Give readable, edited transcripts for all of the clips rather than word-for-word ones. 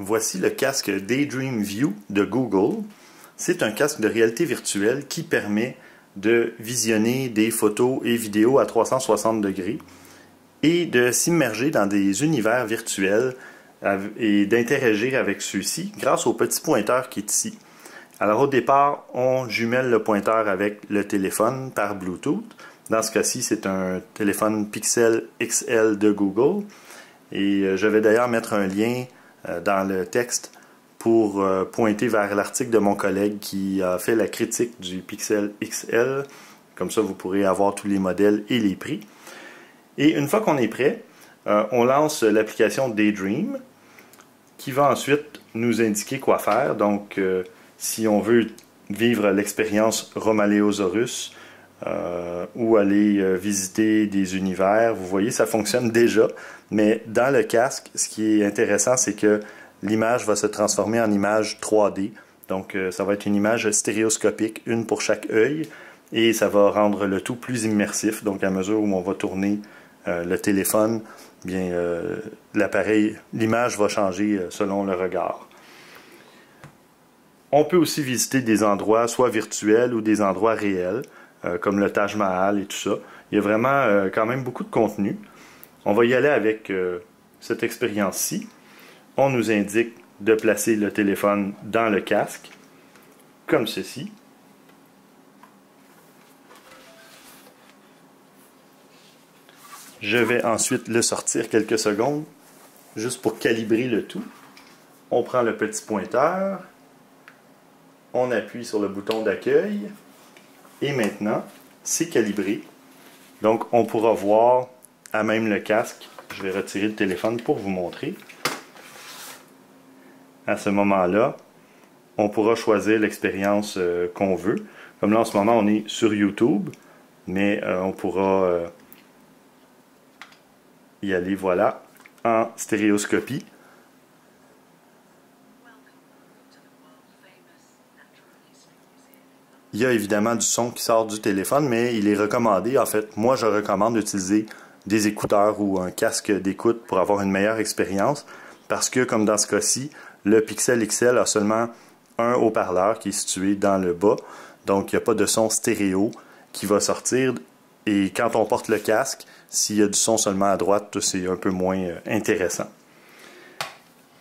Voici le casque Daydream View de Google. C'est un casque de réalité virtuelle qui permet de visionner des photos et vidéos à 360 degrés et de s'immerger dans des univers virtuels et d'interagir avec ceux-ci grâce au petit pointeur qui est ici. Alors au départ, on jumelle le pointeur avec le téléphone par Bluetooth. Dans ce cas-ci, c'est un téléphone Pixel XL de Google. Et je vais d'ailleurs mettre un lien dans le texte pour pointer vers l'article de mon collègue qui a fait la critique du Pixel XL. Comme ça, vous pourrez avoir tous les modèles et les prix. Et une fois qu'on est prêt, on lance l'application Daydream qui va ensuite nous indiquer quoi faire. Donc, si on veut vivre l'expérience Romaleosaurus ou aller visiter des univers, vous voyez, ça fonctionne déjà. Mais dans le casque, ce qui est intéressant, c'est que l'image va se transformer en image 3D. Donc, ça va être une image stéréoscopique, une pour chaque œil, et ça va rendre le tout plus immersif. Donc, à mesure où on va tourner le téléphone, bien, l'appareil, l'image va changer selon le regard. On peut aussi visiter des endroits soit virtuels ou des endroits réels, comme le Taj Mahal et tout ça. Il y a vraiment quand même beaucoup de contenu. On va y aller avec cette expérience-ci. On nous indique de placer le téléphone dans le casque, comme ceci. Je vais ensuite le sortir quelques secondes, juste pour calibrer le tout. On prend le petit pointeur, on appuie sur le bouton d'accueil, et maintenant, c'est calibré. Donc, on pourra voir à même le casque. Je vais retirer le téléphone pour vous montrer. À ce moment-là, on pourra choisir l'expérience qu'on veut. Comme là, en ce moment, on est sur YouTube, mais on pourra y aller, voilà, en stéréoscopie. Il y a évidemment du son qui sort du téléphone, mais il est recommandé, en fait, moi je recommande d'utiliser des écouteurs ou un casque d'écoute pour avoir une meilleure expérience, parce que, comme dans ce cas-ci, le Pixel XL a seulement un haut-parleur qui est situé dans le bas, donc il n'y a pas de son stéréo qui va sortir, et quand on porte le casque, s'il y a du son seulement à droite, c'est un peu moins intéressant.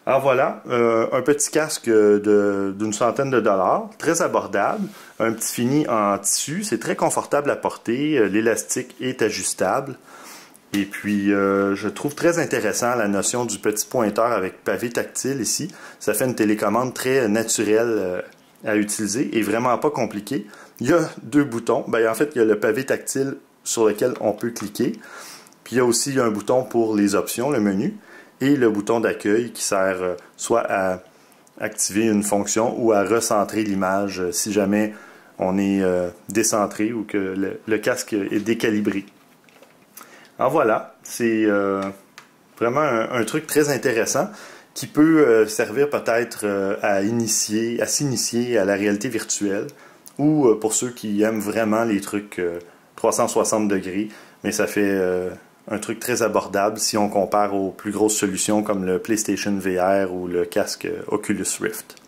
Alors voilà, un petit casque d'une centaine de dollars, très abordable, un petit fini en tissu, c'est très confortable à porter, l'élastique est ajustable. Et puis, je trouve très intéressant la notion du petit pointeur avec pavé tactile ici. Ça fait une télécommande très naturelle à utiliser et vraiment pas compliquée. Il y a deux boutons. En fait, il y a le pavé tactile sur lequel on peut cliquer. Puis il y a aussi un bouton pour les options, le menu. Et le bouton d'accueil qui sert soit à activer une fonction ou à recentrer l'image si jamais on est décentré ou que le casque est décalibré. Alors voilà, c'est vraiment un truc très intéressant qui peut servir peut-être à s'initier à la réalité virtuelle ou pour ceux qui aiment vraiment les trucs 360 degrés, mais ça fait un truc très abordable si on compare aux plus grosses solutions comme le PlayStation VR ou le casque Oculus Rift.